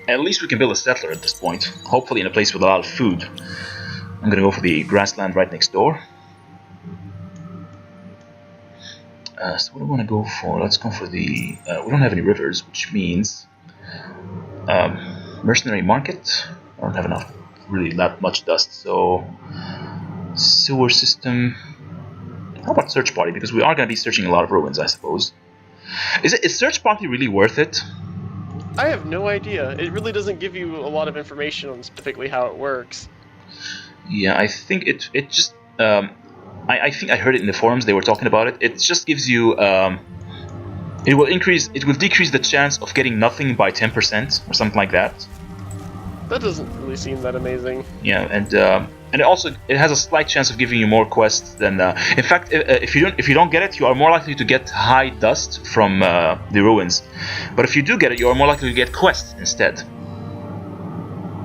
At least we can build a settler at this point. Hopefully in a place with a lot of food. I'm gonna go for the grassland right next door. So what do we want to go for? Let's go for the... we don't have any rivers, which means... mercenary market. I don't have enough, really that much dust, so... Sewer system... How about search party? Because we are going to be searching a lot of ruins, I suppose. Is search party really worth it? I have no idea. It really doesn't give you a lot of information on specifically how it works. Yeah, I think it just... I think I heard it in the forums, they were talking about it. It just gives you... it will decrease the chance of getting nothing by 10% or something like that. That doesn't really seem that amazing. Yeah, and it has a slight chance of giving you more quests than... in fact, if you don't get it, you are more likely to get high dust from the ruins. But if you do get it, you are more likely to get quests instead.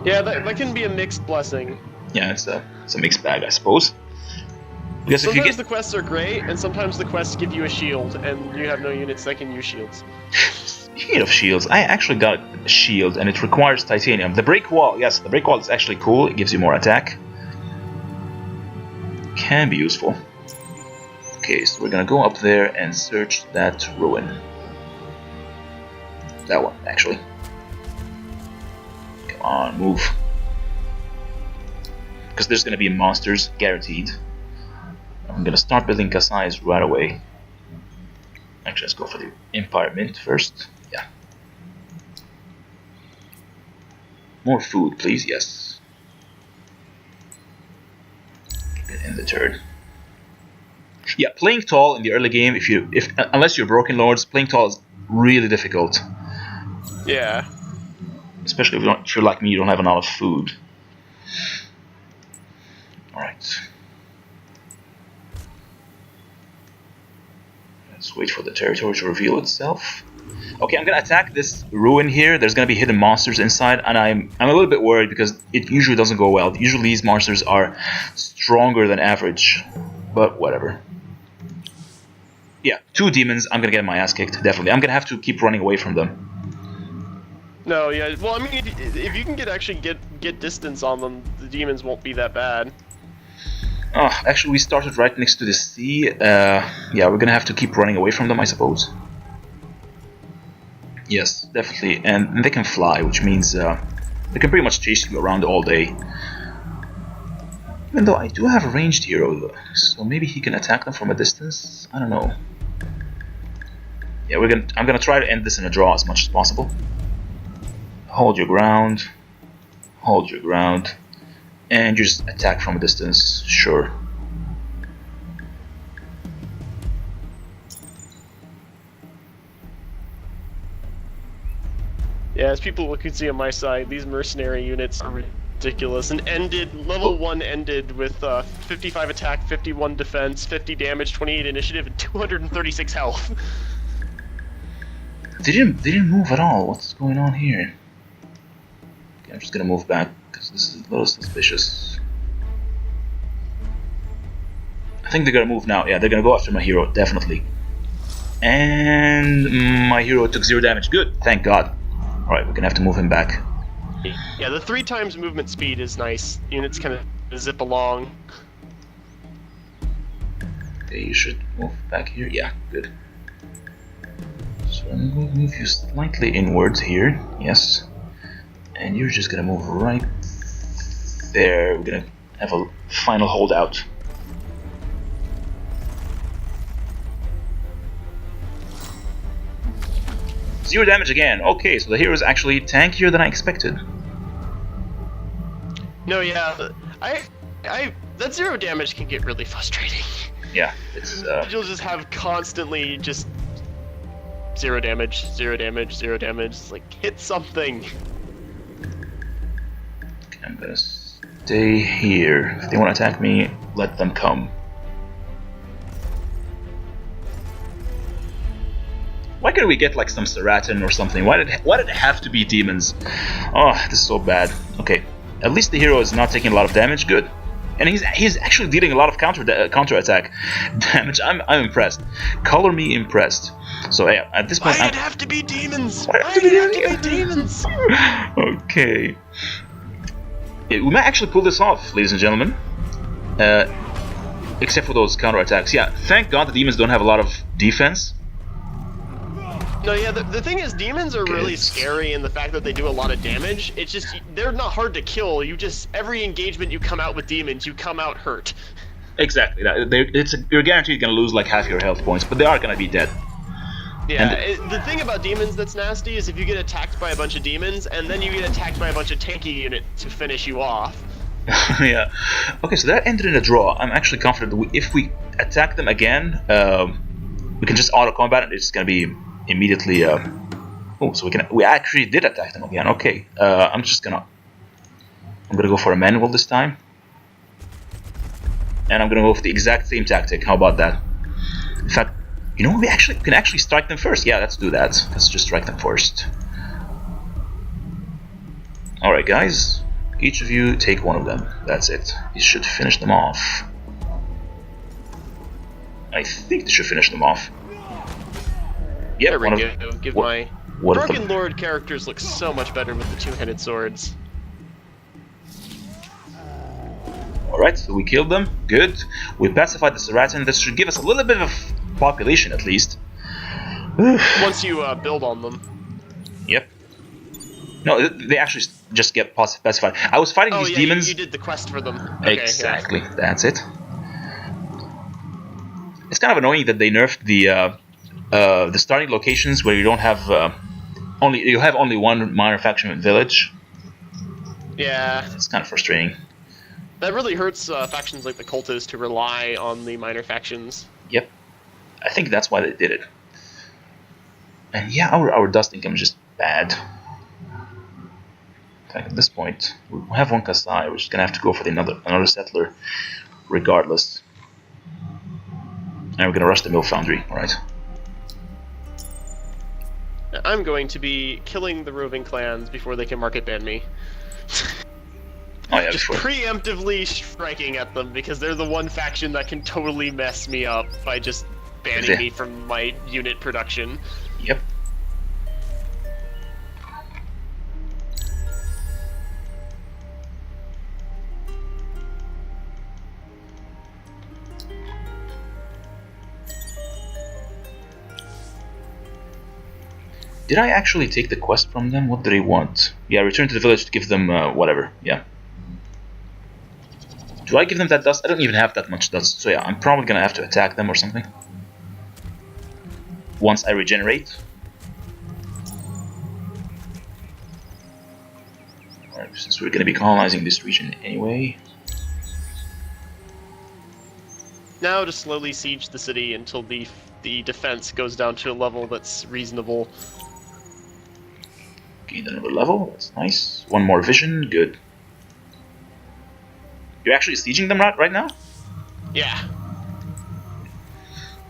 Yeah, that can be a mixed blessing. Yeah, it's a mixed bag, I suppose. Because sometimes the quests are great, and sometimes the quests give you a shield, and you have no units that can use shields. Speaking of shields, I actually got a shield, and it requires titanium. The break wall, yes, the break wall is actually cool. It gives you more attack. Can be useful. Okay, so we're gonna go up there and search that ruin. That one, actually. Come on, move. Because there's gonna be monsters, guaranteed. I'm gonna start building Kasais right away. Actually, let's go for the Empire Mint first. Yeah. More food, please. Yes. In the turn. Yeah, playing tall in the early game, unless you're Broken Lords, playing tall is really difficult. Yeah. Especially if you're like me, you don't have a lot of food. All right. Let's wait for the territory to reveal itself. Okay, I'm gonna attack this ruin here. There's gonna be hidden monsters inside, and I'm a little bit worried because it usually doesn't go well. Usually these monsters are stronger than average, but whatever. Yeah, 2 demons. I'm gonna get my ass kicked, definitely. I'm gonna have to keep running away from them. No, yeah. Well, I mean, if you can get distance on them, the demons won't be that bad. Oh, actually, we started right next to the sea. Yeah, we're gonna have to keep running away from them, I suppose. Yes, definitely. And they can fly, which means they can pretty much chase you around all day. Even though I do have a ranged hero, so maybe he can attack them from a distance. I don't know. Yeah, I'm gonna try to end this in a draw as much as possible. Hold your ground. Hold your ground. And you just attack from a distance, sure. Yeah, as people can see on my side, these mercenary units are ridiculous. And level 1 ended with 55 attack, 51 defense, 50 damage, 28 initiative, and 236 health. They didn't move at all. What's going on here? Okay, I'm just gonna move back because this is a little suspicious. I think they're gonna move now. Yeah, they're gonna go after my hero, definitely. And my hero took 0 damage. Good, thank God. Alright, we're gonna have to move him back. Yeah, the 3 times movement speed is nice. Units kind of zip along. Okay, you should move back here. Yeah, good. So I'm going to move you slightly inwards here. Yes. And you're just gonna move right there. We're gonna have a final holdout. Zero damage again. Okay, so the hero is actually tankier than I expected. No, yeah, that 0 damage can get really frustrating. Yeah, it's you'll just have constantly just 0 damage, 0 damage, 0 damage. It's like, hit something. Okay, I'm gonna stay here. If they want to attack me, let them come. Why couldn't we get like some Seratan or something? Why did it have to be demons? Oh, this is so bad. Okay, at least the hero is not taking a lot of damage. Good. and he's actually dealing a lot of counter attack damage. I'm impressed. Color me impressed. So yeah, at this point, Why'd it have to be demons? Why'd Why'd it have to be demons? Okay. Yeah, we might actually pull this off, ladies and gentlemen. Except for those counter attacks. Yeah, thank God the demons don't have a lot of defense. No, yeah, the thing is, demons are really scary in the fact that they do a lot of damage. It's just, they're not hard to kill. You just, every engagement you come out with demons, you come out hurt. Exactly. You're guaranteed going to lose like half your health points, but they are going to be dead. Yeah, the thing about demons that's nasty is if you get attacked by a bunch of demons, and then you get attacked by a bunch of tanky units to finish you off. Yeah. Okay, so that ended in a draw. I'm actually confident that if we attack them again, we can just auto-combat and it's going to be immediately... Oh, so we actually did attack them again. Okay, I'm gonna go for a manual this time. And I'm gonna go for the exact same tactic. How about that? In fact, you know, we can actually strike them first. Yeah, let's do that. Let's just strike them first. Alright, guys. Each of you take one of them. That's it. You should finish them off. I think they should finish them off. Yeah, there we go. Give my Drunken Lord characters look so much better with the two-handed swords. Alright, so we killed them. Good. We pacified the Saracen. This should give us a little bit of population at least. Once you build on them. Yep. No, they actually just get pacified. I was fighting these demons. You did the quest for them. Okay, exactly. Yeah. That's it. It's kind of annoying that they nerfed the starting locations where you don't have only one minor faction village. Yeah. It's kind of frustrating. That really hurts factions like the Cultists to rely on the minor factions. Yep. I think that's why they did it. And yeah, our dust income is just bad. In fact, at this point, we have one Kasai. We're just gonna have to go for another settler, regardless. And we're gonna rush the mill foundry. All right. I'm going to be killing the roving clans before they can market ban me. Oh yeah, just preemptively striking at them because they're the one faction that can totally mess me up by just banning me from my unit production. Yep. Did I actually take the quest from them? What do they want? Yeah, return to the village to give them whatever. Yeah. Do I give them that dust? I don't even have that much dust. So yeah, I'm probably gonna have to attack them or something. Once I regenerate. Alright, since we're gonna be colonizing this region anyway. Now to slowly siege the city until the defense goes down to a level that's reasonable. Gained another level, that's nice. One more vision, good. You're actually sieging them right now? Yeah.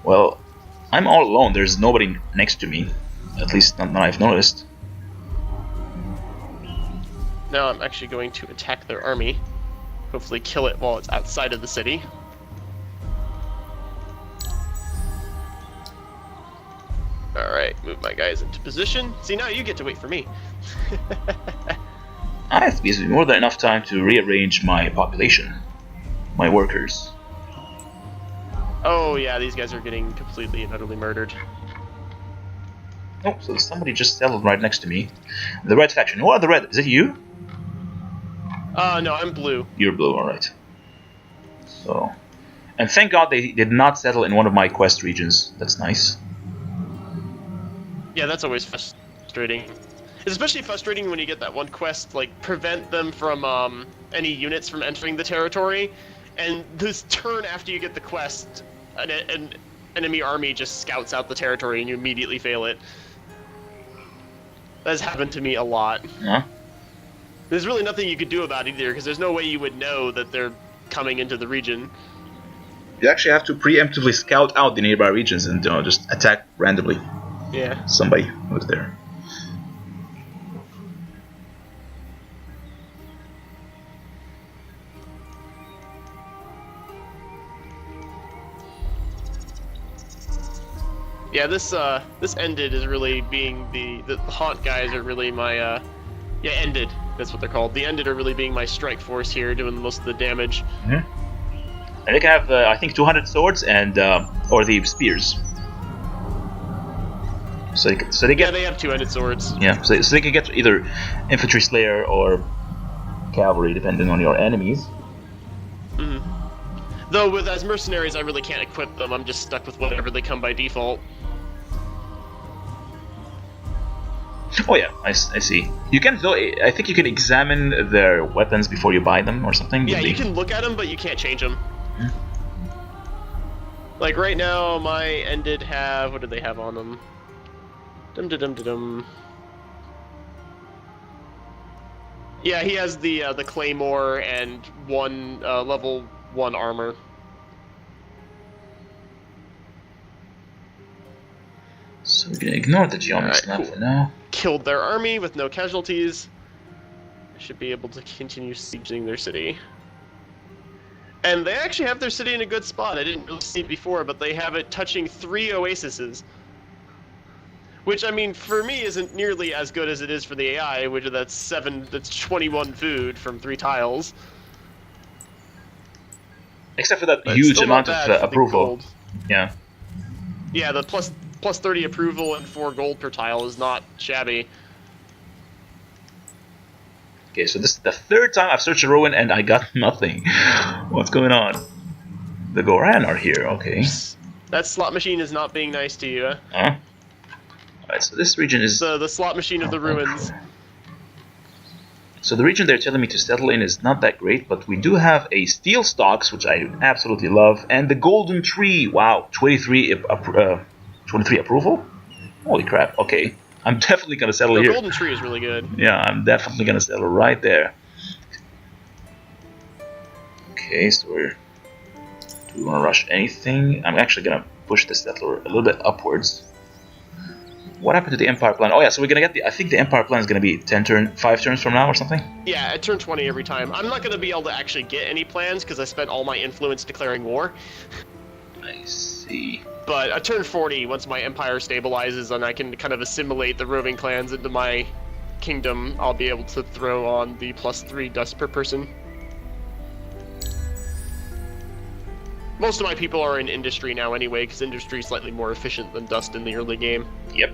Well, I'm all alone, there's nobody next to me. At least not that I've noticed. Now I'm actually going to attack their army. Hopefully kill it while it's outside of the city. Alright, move my guys into position. See, now you get to wait for me. I have to be more than enough time to rearrange my population. My workers. Oh yeah, these guys are getting completely and utterly murdered. Oh, so somebody just settled right next to me. The red faction. What are the red? Is it you? No, I'm blue. You're blue, alright. So... And thank God they did not settle in one of my quest regions. That's nice. Yeah, that's always frustrating. It's especially frustrating when you get that one quest, like, prevent them from, any units from entering the territory, and this turn after you get the quest, an enemy army just scouts out the territory and you immediately fail it. That's happened to me a lot. Huh? There's really nothing you could do about it either, because there's no way you would know that they're coming into the region. You actually have to preemptively scout out the nearby regions and just attack randomly. Yeah. Somebody who's there. Yeah, this ended is really being the haunt guys are really my yeah, ended. That's what they're called. The ended are really being my strike force here, doing most of the damage. And they can have I think 200 swords and or the spears. So they get. Yeah, they have two-handed swords. Yeah, so they can get either infantry slayer or cavalry depending on your enemies. Though with as mercenaries, I really can't equip them. I'm just stuck with whatever they come by default. Oh yeah, I see. You can though. I think you can examine their weapons before you buy them or something. Yeah, you can look at them, but you can't change them. Like right now, my ended have what do they have on them? Dum. Yeah, he has the claymore and one level 1 armor. So we're gonna ignore the geometry map for now. Killed their army with no casualties. Should be able to continue sieging their city. And they actually have their city in a good spot. I didn't really see it before, but they have it touching 3 oases. Which, I mean, for me isn't nearly as good as it is for the AI, which that's 21 food from 3 tiles. Except for that But huge still amount not of bad for the approval. gold. Yeah. Yeah, the plus 30 approval and 4 gold per tile is not shabby. Okay, so this is the 3rd time I've searched a ruin and I got nothing. What's going on? The Goran are here, okay. That slot machine is not being nice to you. Huh? Alright, so this region is... The slot machine of the ruins. So the region they're telling me to settle in is not that great, but we do have a steel stocks, which I absolutely love, and the golden tree. Wow, 23 approval? Holy crap, okay. I'm definitely gonna settle The here. golden tree is really good. Yeah, I'm definitely gonna settle right there. Okay, so do we want to rush anything? I'm actually gonna push the settler a little bit upwards. What happened to the Empire plan? Oh yeah, so we're gonna get I think the Empire plan is gonna be 5 turns from now or something? Yeah, I turn 20 every time. I'm not gonna be able to actually get any plans because I spent all my influence declaring war. I see. But I turn 40 once my empire stabilizes and I can kind of assimilate the roving clans into my kingdom. I'll be able to throw on the +3 dust per person. Most of my people are in industry now anyway, because industry is slightly more efficient than dust in the early game. Yep.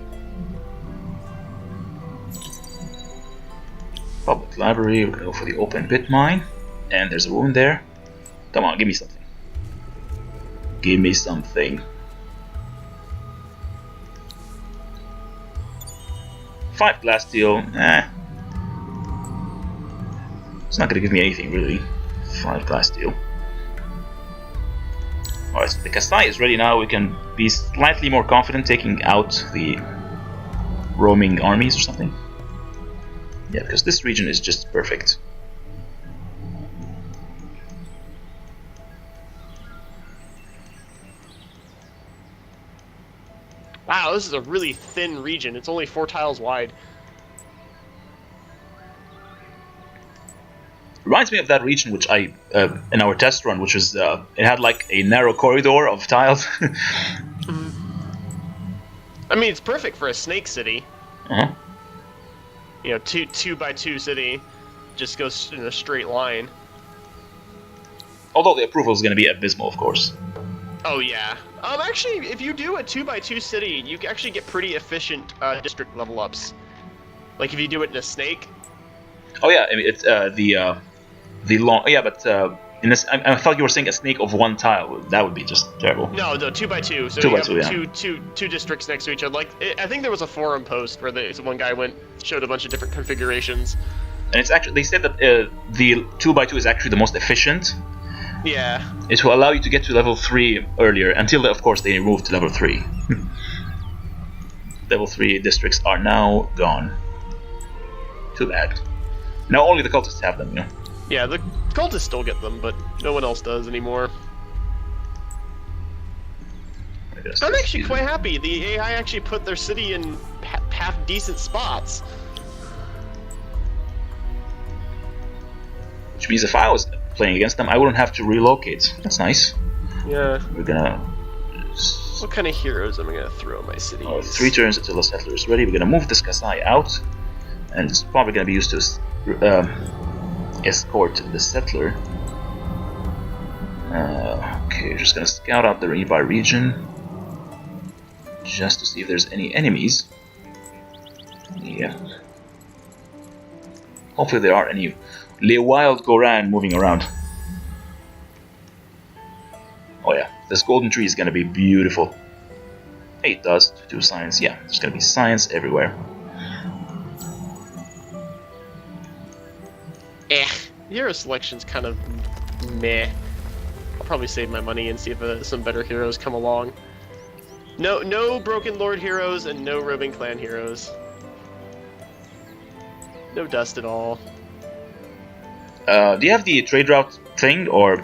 Public library, we're gonna go for the open pit mine. And there's a wound there. Come on, give me something. Give me something. 5 glass steel, it's not gonna give me anything really. 5 glass steel. Alright, so the Kasai is ready now. We can be slightly more confident taking out the roaming armies or something. Yeah, because this region is just perfect. Wow, this is a really thin region. It's only 4 tiles wide. Reminds me of that region which I in our test run, which was it had like a narrow corridor of tiles. I mean, it's perfect for a snake city. Uh-huh. You know, 2 by 2 city, just goes in a straight line. Although the approval is going to be abysmal, of course. Oh yeah. Actually, if you do a 2 by 2 city, you can actually get pretty efficient district level ups. Like if you do it in a snake. Oh yeah, I mean, it's the long. Yeah, but in this, I thought you were saying a snake of 1 tile. That would be just terrible. No, 2 by 2. So 2 you by have 2, yeah. two districts next to each other. Like I think there was a forum post where one guy showed a bunch of different configurations. And it's actually, they said that the 2 by 2 is actually the most efficient. Yeah. It will allow you to get to level 3 earlier, until of course they move to level 3. Level 3 districts are now gone. Too bad. Now only the cultists have them, you know. Yeah, the cultists still get them, but no one else does anymore. I'm actually quite happy. The AI actually put their city in half decent spots. Which means if I was playing against them, I wouldn't have to relocate. That's nice. Yeah. We're gonna. What kind of heroes am I gonna throw in my cities? 3 turns until the settler is ready. We're gonna move this Kasai out, and it's probably gonna be used to escort the settler. Okay, just gonna scout out the nearby region, just to see if there's any enemies. Yeah. Hopefully there aren't any wild Goran moving around. Oh yeah, this golden tree is gonna be beautiful. 8 dust, 2 science. Yeah, there's gonna be science everywhere. Hero selection's kind of meh. I'll probably save my money and see if some better heroes come along. No Broken Lord heroes and no Roving Clan heroes. No dust at all. Do you have the trade route thing or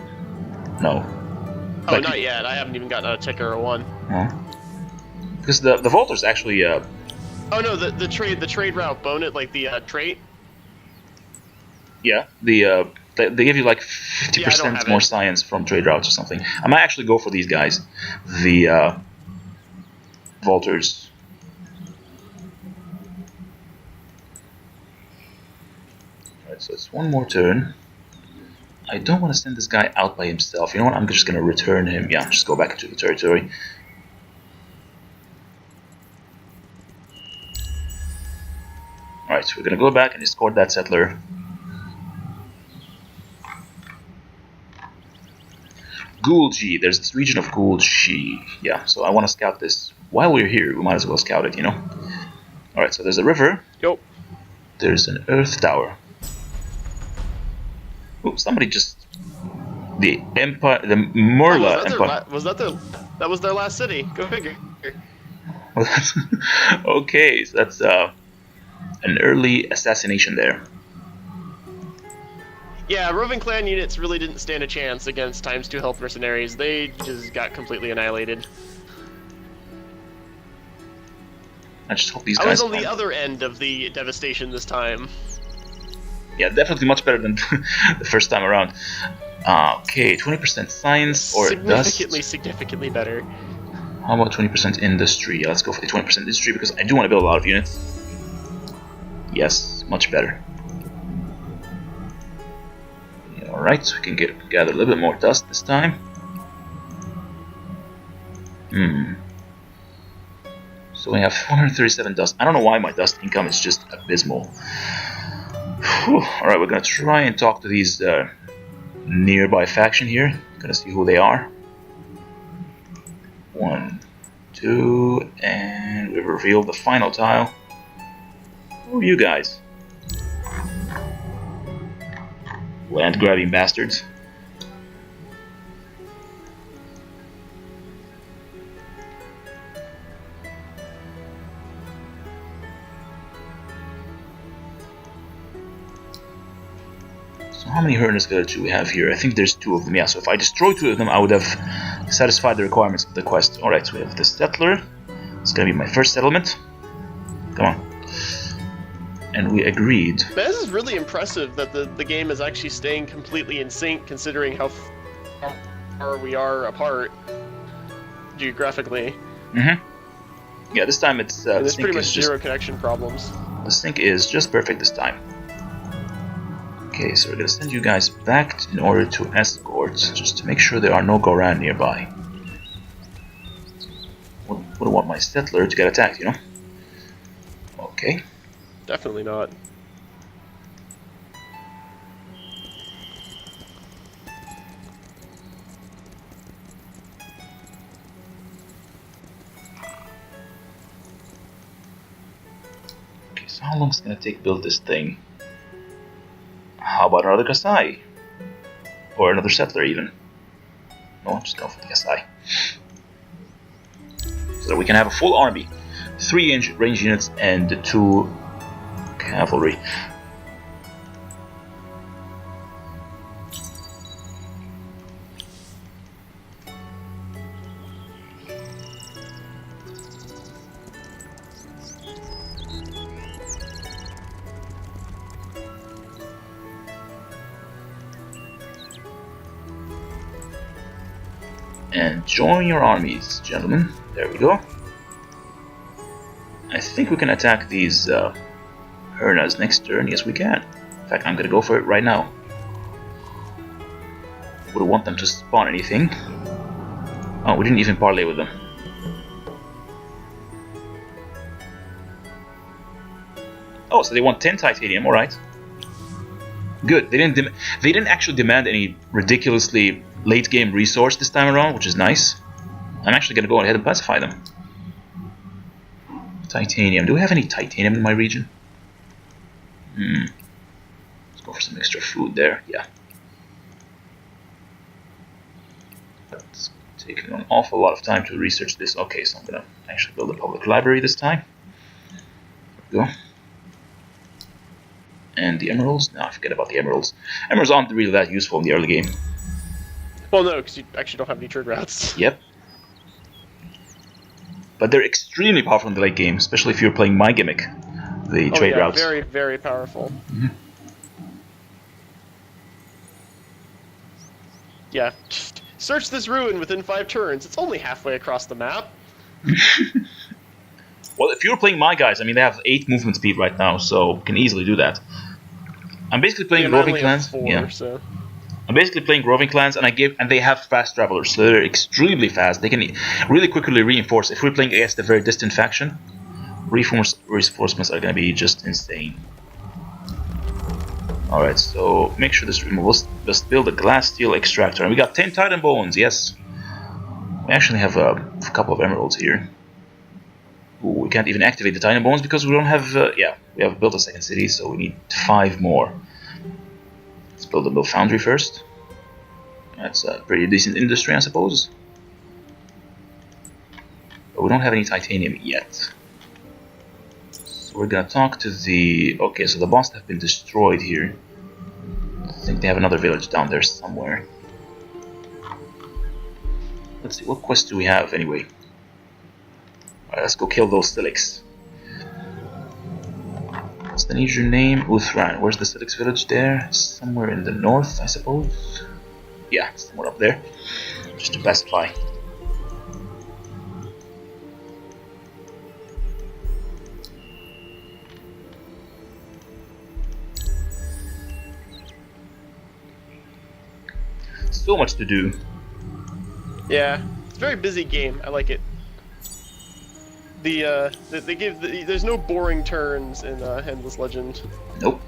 no? Oh, like, not yet. I haven't even gotten a ticker or one. Because the Volters actually. Oh no, the trade route bonus, like the trait. Yeah, they give you like 50% more science from trade routes or something. I might actually go for these guys, the Volters. Alright, so it's one more turn. I don't want to send this guy out by himself. You know what? I'm just going to return him. Yeah, just go back into the territory. Alright, so we're going to go back and escort that settler. Gulji, there's this region of Gulji. Yeah, so I want to scout this. While we're here, we might as well scout it, you know? Alright, so there's a river. Yep. There's an earth tower. Oh, somebody just... The Empire... The Murla Empire... That was their last city. Go figure. Okay, so that's an early assassination there. Yeah, Roving Clan units really didn't stand a chance against ×2 health mercenaries. They just got completely annihilated. I just hope these guys... I was on the other end of the devastation this time. Yeah, definitely much better than the first time around. Okay, 20% science or dust. Significantly better. How about 20% industry? Yeah, let's go for the 20% industry because I do want to build a lot of units. Yes, much better. Alright, so we can gather a little bit more dust this time. So we have 137 dust. I don't know why my dust income is just abysmal. Alright, we're gonna try and talk to these nearby faction here. Gonna see who they are. 1, 2, and we've revealed the final tile. Who are you guys? Land grabbing bastards. So how many Hernus villages do we have here? I think there's 2 of them. Yeah, so if I destroy 2 of them, I would have satisfied the requirements of the quest. Alright, so we have the settler. It's gonna be my first settlement. Come on. And we agreed. Man, this is really impressive that the game is actually staying completely in sync, considering how far we are apart geographically. Yeah, this time it's there's pretty much zero connection problems. The sync is just perfect this time. Okay, so we're gonna send you guys back in order to escort, just to make sure there are no Goran nearby. Wouldn't want my settler to get attacked, you know? Okay. Definitely not. Okay, so how long is it gonna take to build this thing? How about another Kasai? Or another settler even? No, I'm just going for the Kasai. So that we can have a full army. 3 range units and 2 cavalry. And join your armies, gentlemen. There we go. I think we can attack these Hernas next turn. Yes, we can. In fact, I'm gonna go for it right now. Wouldn't want them to spawn anything. Oh, we didn't even parlay with them. Oh, so they want 10 titanium. All right. Good. They didn't actually demand any ridiculously late game resource this time around, which is nice. I'm actually gonna go ahead and pacify them. Titanium. Do we have any titanium in my region? Let's go for some extra food there. Yeah. It's taking an awful lot of time to research this. Okay, so I'm gonna actually build a public library this time. There we go. And the emeralds? No, forget about the emeralds. Emeralds aren't really that useful in the early game. Well, no, because you actually don't have any trade routes. Yep. But they're extremely powerful in the late game, especially if you're playing my gimmick, the trade routes. Very, very powerful. Yeah. Search this ruin within 5 turns. It's only halfway across the map. Well, if you're playing my guys, I mean, they have 8 movement speed right now, so can easily do that. I'm basically playing roving clans. 4, so. I'm basically playing roving clans, and they have fast travelers, so they're extremely fast. They can really quickly reinforce. If we're playing against a very distant faction, reinforcements are going to be just insane. All right, so make sure this removal. Let's build a glass steel extractor, and we got 10 titan bones. Yes, we actually have a couple of emeralds here. Ooh, we can't even activate the titan bones because we don't have. We have built a second city, so we need 5 more. Let's build a mill foundry first. That's a pretty decent industry, I suppose. But we don't have any titanium yet. So we're gonna talk to the... Okay, so the boss have been destroyed here. I think they have another village down there somewhere. Let's see, what quest do we have anyway? Alright, let's go kill those Silix. What's the your name? Uthran. Where's the Silix village there? Somewhere in the north, I suppose? Yeah, somewhere up there. Just to pacify. So much to do. Yeah, it's a very busy game. I like it. There's no boring turns in Endless Legend. Nope.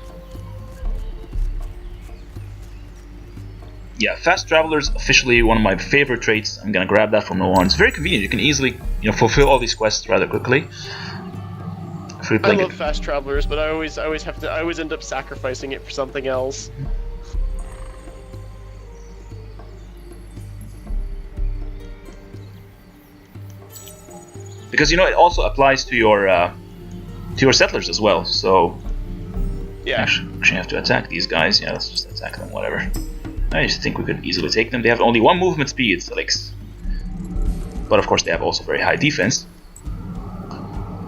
Yeah, fast travelers officially one of my favorite traits. I'm gonna grab that from now on. It's very convenient. You can easily, fulfill all these quests rather quickly. I love fast travelers, but I always end up sacrificing it for something else. Because it also applies to your settlers as well. So yeah, actually have to attack these guys. Yeah, let's just attack them. Whatever. I just think we could easily take them. They have only 1 movement speed, Silix. But of course they have also very high defense.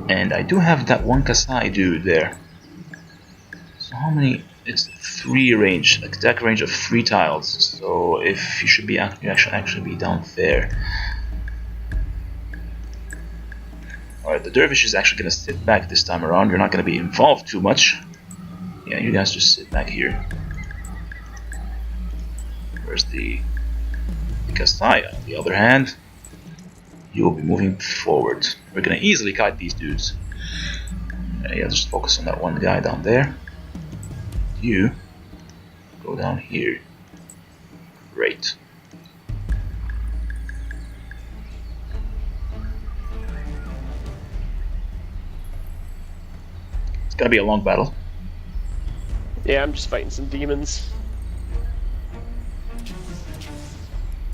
And I do have that one Kasai dude there. So how many? It's 3 range, attack range of 3 tiles. So if you should be actually be down there. Alright, the dervish is actually going to sit back this time around. You're not going to be involved too much. Yeah, you guys just sit back here. Where's the Kasai? On the other hand, you will be moving forward. We're going to easily kite these dudes. Yeah, just focus on that one guy down there. You go down here. Great. It's gonna be a long battle. Yeah, I'm just fighting some demons.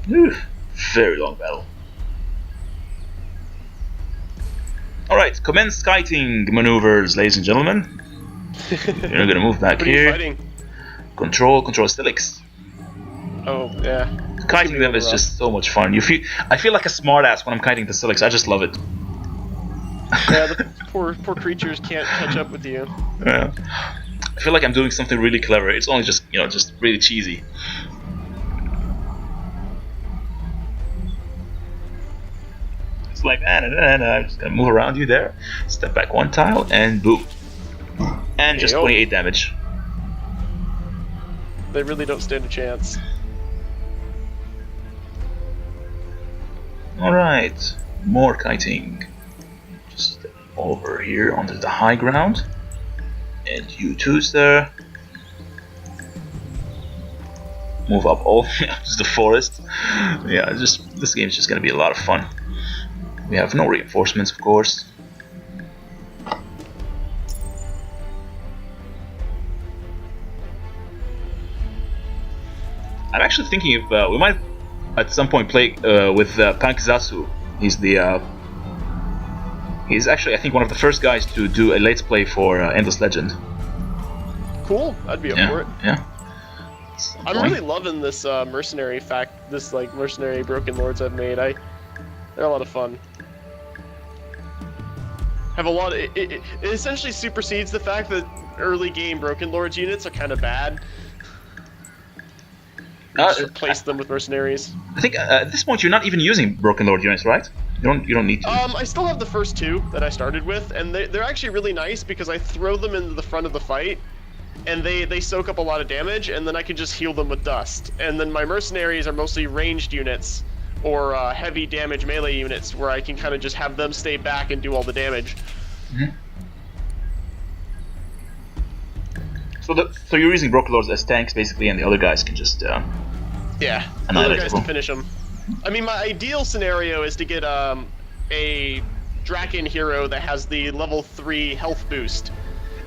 Ooh, very long battle. Alright, commence kiting maneuvers, ladies and gentlemen. You're gonna move back here. What are you fighting? Control Silix. Oh, yeah. Kiting them is just so much fun. I feel like a smartass when I'm kiting the Silix. I just love it. Yeah, the poor creatures can't catch up with you. Yeah. I feel like I'm doing something really clever. It's only just, just really cheesy. It's like, I'm just gonna move around you there, step back 1 tile, and boom. And just 28 damage. They really don't stand a chance. Alright, more kiting. Just step over here onto the high ground. And you too, sir. Move up all to the forest. Yeah, this game is just gonna be a lot of fun. We have no reinforcements, of course. I'm actually thinking if we might at some point play with Pankzasu. He's actually, I think, one of the first guys to do a let's play for Endless Legend. Cool, I'd be up for it. Yeah. I'm really loving this mercenary mercenary Broken Lords I've made. They're a lot of fun. Have a lot. It essentially supersedes the fact that early game Broken Lords units are kind of bad. Just replace them with mercenaries. I think at this point you're not even using Broken Lord units, right? You don't need to. I still have the first 2 that I started with, and they're actually really nice because I throw them into the front of the fight, and they soak up a lot of damage, and then I can just heal them with dust. And then my mercenaries are mostly ranged units or heavy damage melee units, where I can kind of just have them stay back and do all the damage. Mm-hmm. So you're using Broken Lords as tanks basically, and the other guys can just yeah, the other guys to finish them. I mean, my ideal scenario is to get a Draken hero that has the level 3 health boost,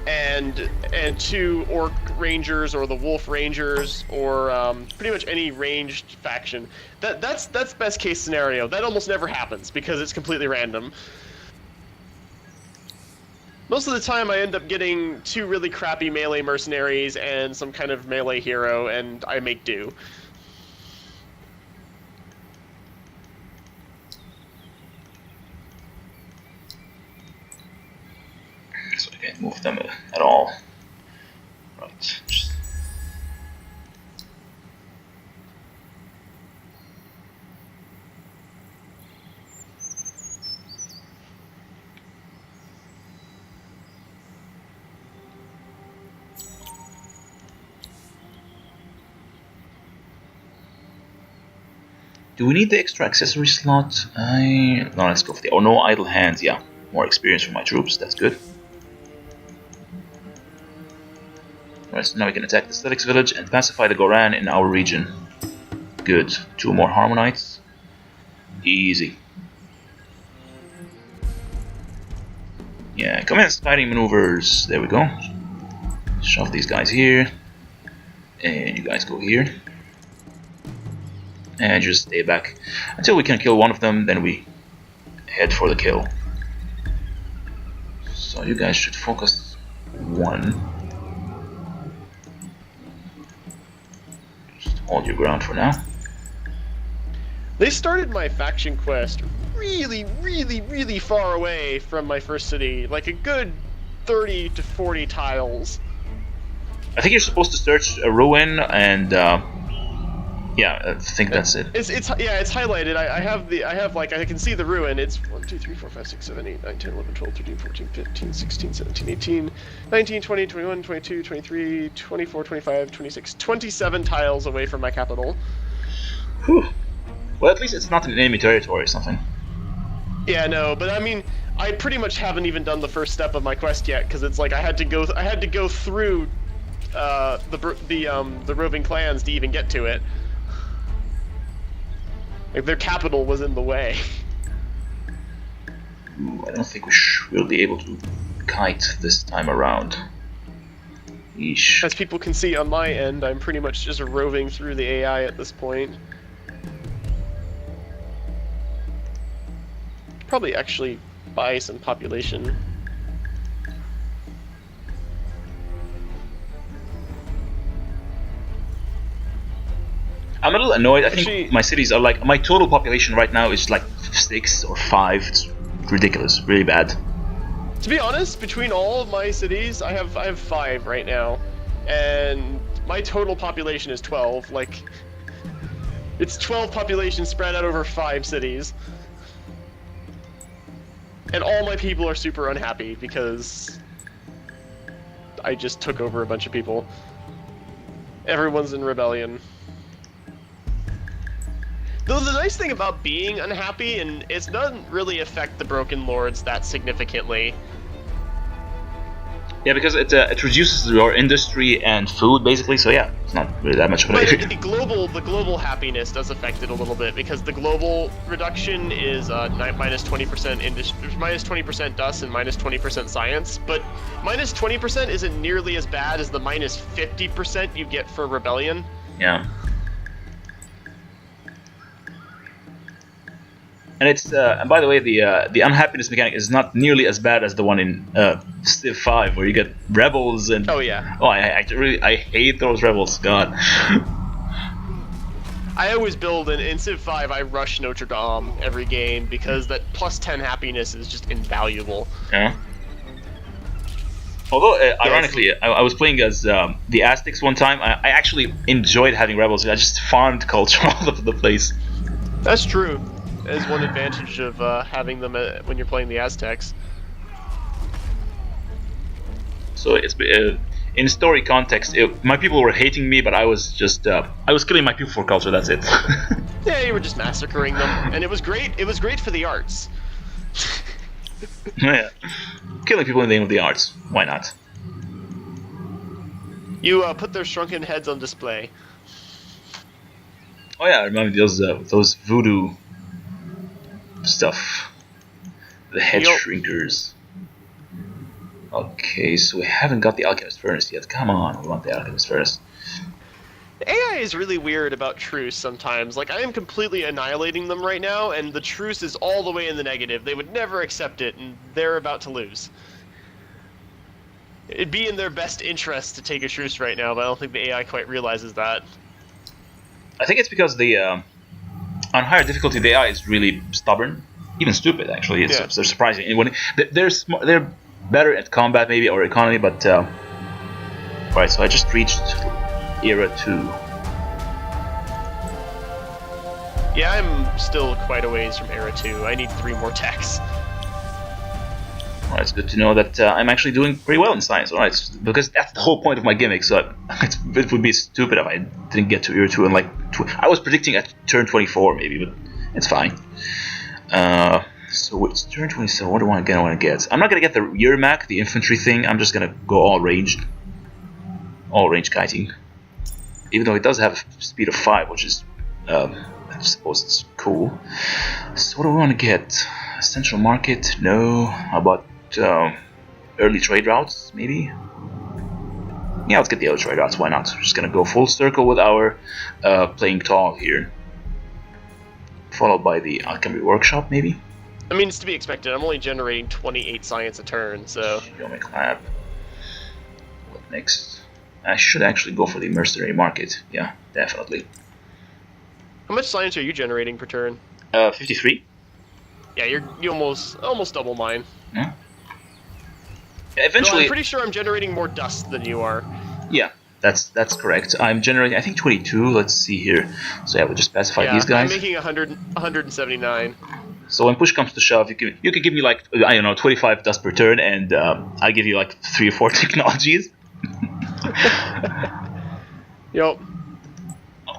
and 2 Orc Rangers or the Wolf Rangers or pretty much any ranged faction. That's best case scenario. That almost never happens because it's completely random. Most of the time I end up getting 2 really crappy melee mercenaries and some kind of melee hero, and I make do. So I can't move them at all. Right. Do we need the extra accessory slot? No, let's go for the... Oh, no idle hands, yeah. More experience for my troops, that's good. Alright, so now we can attack the Aesthetics Village and pacify the Goran in our region. Good. 2 more Harmonites. Easy. Yeah, commence fighting maneuvers. There we go. Shove these guys here. And you guys go here. And just stay back until we can kill one of them, then we head for the kill. So you guys should focus 1. Just hold your ground for now. They started my faction quest really, really, really far away from my first city, like a good 30 to 40 tiles. I think you're supposed to search a ruin and yeah, I think that's it. It's highlighted. I have like I can see the ruin. It's 1, 2, 3, 4, 5, 6, 7, 8, 9, 10, 11, 12, 13, 14, 15, 16, 17, 18, 19, 20, 21, 22, 23, 24, 25, 26, 27 tiles away from my capital. Whew. Well, at least it's not in enemy territory or something. Yeah, no, but I mean, I pretty much haven't even done the first step of my quest yet because it's like I had to go through the roving clans to even get to it. Like their capital was in the way. Ooh, I don't think we'll be able to kite this time around. Yeesh. As people can see on my end, I'm pretty much just roving through the AI at this point. Probably actually buy some population. I'm a little annoyed. I think my cities are like, my total population right now is like 6 or 5. It's ridiculous, really bad. To be honest, between all of my cities, I have 5 right now, and my total population is 12. Like, it's 12 population spread out over 5 cities. And all my people are super unhappy because I just took over a bunch of people. Everyone's in rebellion. Though the nice thing about being unhappy, and it doesn't really affect the Broken Lords that significantly. Yeah, because it reduces your industry and food, basically, so yeah, it's not really that much of an But issue. the global happiness does affect it a little bit, because the global reduction is minus 20% minus 20% dust and minus 20% science, but minus 20% isn't nearly as bad as the minus 50% you get for rebellion. Yeah. And it's and by the way, the unhappiness mechanic is not nearly as bad as the one in Civ 5, where you get rebels and Oh yeah. oh, I hate those rebels. God. I always build in Civ 5. I rush Notre Dame every game because that plus 10 happiness is just invaluable. Yeah. Although, ironically, I was playing as the Aztecs one time. I actually enjoyed having rebels. I just farmed culture all over the place. That's true. That is one advantage of having them when you're playing the Aztecs. So it's in story context, my people were hating me, but I was just I was killing my people for culture. That's it. Yeah, you were just massacring them, and it was great. It was great for the arts. Yeah. Killing people in the name of the arts. Why not? You put their shrunken heads on display. Oh yeah, I remember those voodoo stuff. The head Yup. shrinkers. Okay, so we haven't got the Alchemist Furnace yet. Come on, we want the Alchemist Furnace. The AI is really weird about truce sometimes. Like, I am completely annihilating them right now, and the truce is all the way in the negative. They would never accept it, and they're about to lose. It'd be in their best interest to take a truce right now, but I don't think the AI quite realizes that. I think it's because the on higher difficulty the AI is really stubborn, even stupid. Actually, they're surprising. And when they're better at combat maybe or economy, but right. So I just reached Era 2. Yeah, I'm still quite a ways from Era 2. I need 3 more techs. Alright, it's good to know that I'm actually doing pretty well in science. Alright, because that's the whole point of my gimmick. So it would be stupid if I didn't get to Era 2 and I was predicting at turn 24 maybe, but it's fine. So it's turn 27. What do I want to get? I'm not gonna get the Yermak, the infantry thing. I'm just gonna go all ranged kiting. Even though it does have a speed of 5, which is I suppose it's cool. So what do we want to get? Central market? No. How about early trade routes? Maybe. Yeah, let's get the early trade routes. Why not? We're just gonna go full circle with our playing tall here, followed by the alchemy workshop. Maybe. I mean, it's to be expected. I'm only generating 28 science a turn, so. Geomic lab. What next? I should actually go for the mercenary market. Yeah, definitely. How much science are you generating per turn? 53. Yeah, you almost double mine. Yeah. Eventually, I'm pretty sure I'm generating more dust than you are. Yeah, that's correct. I'm generating, I think, 22. Let's see here. So yeah, we'll just specify these guys. I'm making 179. So when push comes to shove, you can give me like, I don't know, 25 dust per turn, and I give you like 3 or 4 technologies. Yup.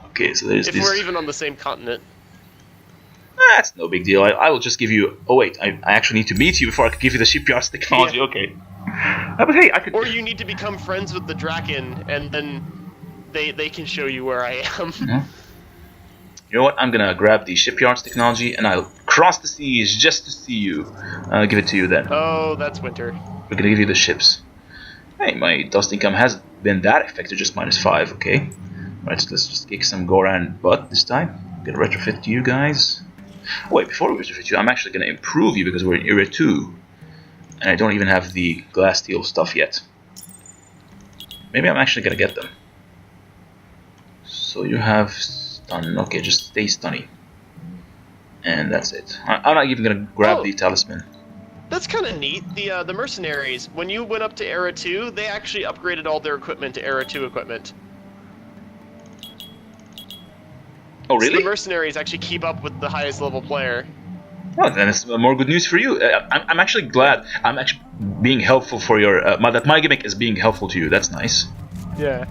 Okay, so there's if this. we're even on the same continent. That's no big deal. I will just give you. Oh wait, I actually need to meet you before I can give you the shipyards technology. Yeah. Okay. But hey, I could. Or you need to become friends with the Draken, and then they can show you where I am. Mm-hmm. You know what? I'm gonna grab the shipyards technology, and I'll cross the seas just to see you. I'll give it to you then. Oh, that's winter. We're gonna give you the ships. Hey, my dust income hasn't been that effective, just -5. Okay. Right, so let's just kick some Goran butt this time. Gonna retrofit you guys. Oh, wait, before we retrofit you, I'm actually gonna improve you because we're in Era 2. And I don't even have the glass steel stuff yet. Maybe I'm actually gonna get them. So you have stun. Okay, just stay stunny. And that's it. I'm not even gonna grab the talisman. That's kind of neat. The mercenaries, when you went up to Era 2, they actually upgraded all their equipment to Era 2 equipment. Oh, really? So the mercenaries actually keep up with the highest level player. Well, then it's more good news for you. I'm actually glad. I'm actually being helpful for your... that my gimmick is being helpful to you. That's nice. Yeah.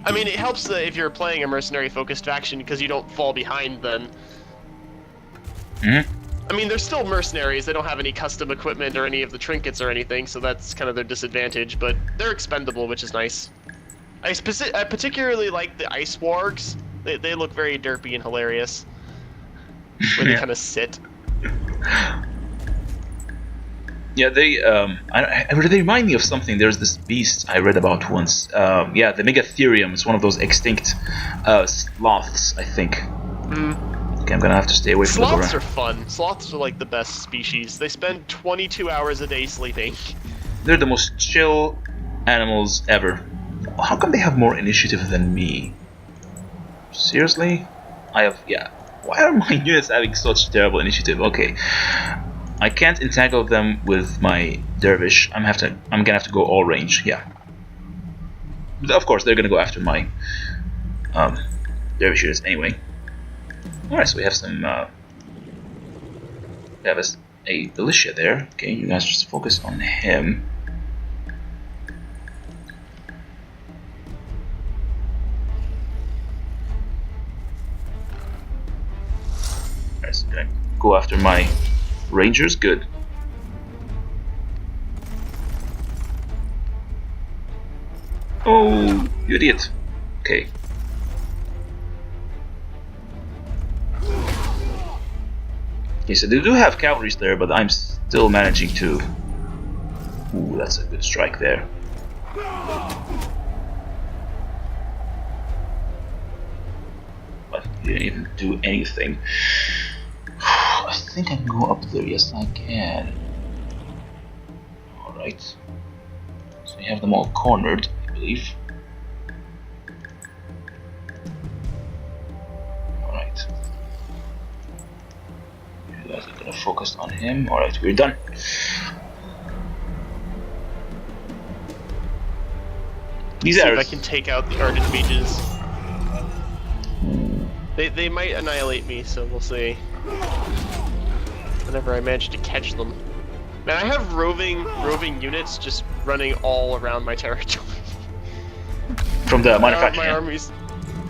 I mean, it helps if you're playing a mercenary-focused faction because you don't fall behind then. I mean, they're still mercenaries. They don't have any custom equipment or any of the trinkets or anything, so that's kind of their disadvantage. But they're expendable, which is nice. I particularly like the ice wargs. They look very derpy and hilarious. Where they kind of sit. Yeah, they remind me of something. There's this beast I read about once. Yeah, the Megatherium is one of those extinct sloths, I think. Okay, I'm gonna have to stay away from Sloths are fun. Sloths are like the best species. They spend 22 hours a day sleeping. They're the most chill animals ever. How come they have more initiative than me? Seriously? Yeah. Why are my units having such terrible initiative? Okay. I can't entangle them with my dervish. I'm gonna have to go all range, yeah. But of course, they're gonna go after my dervish units anyway. Alright, so we have some... we have a militia there. Okay, you guys just focus on him. Alright, so gonna go after my rangers. Good. Oh, you idiot. Okay. Okay, so they do have cavalries there, but I'm still managing to... Ooh, that's a good strike there. But he didn't even do anything. I think I can go up there. Yes, I can. Alright. So we have them all cornered, I believe. Alright. You guys are gonna focus on him. Alright, we're done. These See arrows. if I can take out the Ardent Mages. They might annihilate me, so we'll see. Whenever I manage to catch them. Man, I have roving units just running all around my territory. From the minor faction. My armies.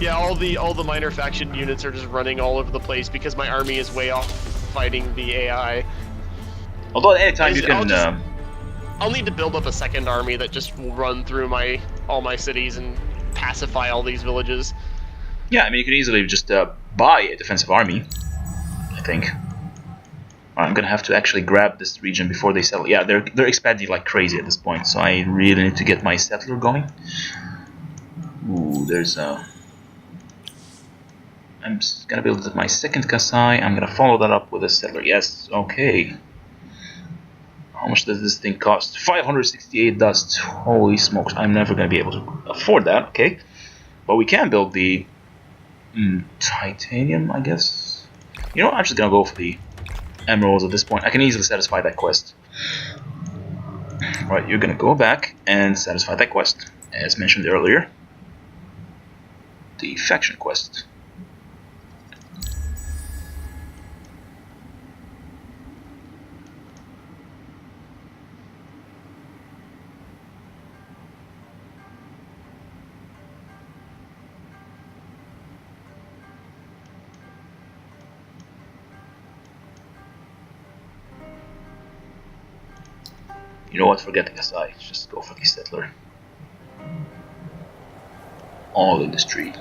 Yeah, all the minor faction units are just running all over the place because my army is way off fighting the AI. Although at any time you can... I'll need to build up a second army that just will run through all my cities and pacify all these villages. Yeah, I mean you can easily just buy a defensive army, I think. I'm gonna have to actually grab this region before they settle. Yeah, they're expanding like crazy at this point, so I really need to get my settler going. Ooh, there's a... I'm just gonna build my second Kasai. I'm gonna follow that up with a settler. Yes, okay. How much does this thing cost? 568 dust. Holy smokes, I'm never gonna be able to afford that. Okay, but we can build the titanium, I guess. You know, I'm just gonna go for the emeralds at this point. I can easily satisfy that quest. Alright, you're gonna go back and satisfy that quest, as mentioned earlier. The faction quest. You know what, forget the Kasai, just go for the settler. All in the street.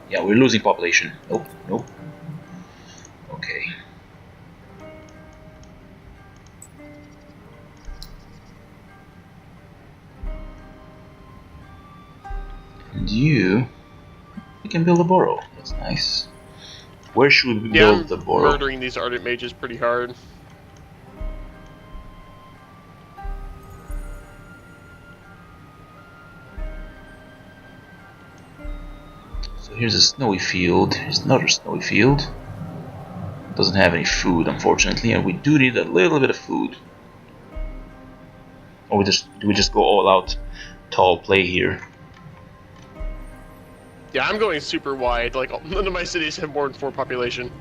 Yeah, we're losing population. Nope, nope. Okay. And you can build a burrow. That's nice. Where should we build the burrow? Murdering these Ardent Mages pretty hard. So here's a snowy field. Here's another snowy field. Doesn't have any food, unfortunately, and we do need a little bit of food. Or do we just go all out tall play here? Yeah, I'm going super wide. Like, none of my cities have more than 4 population.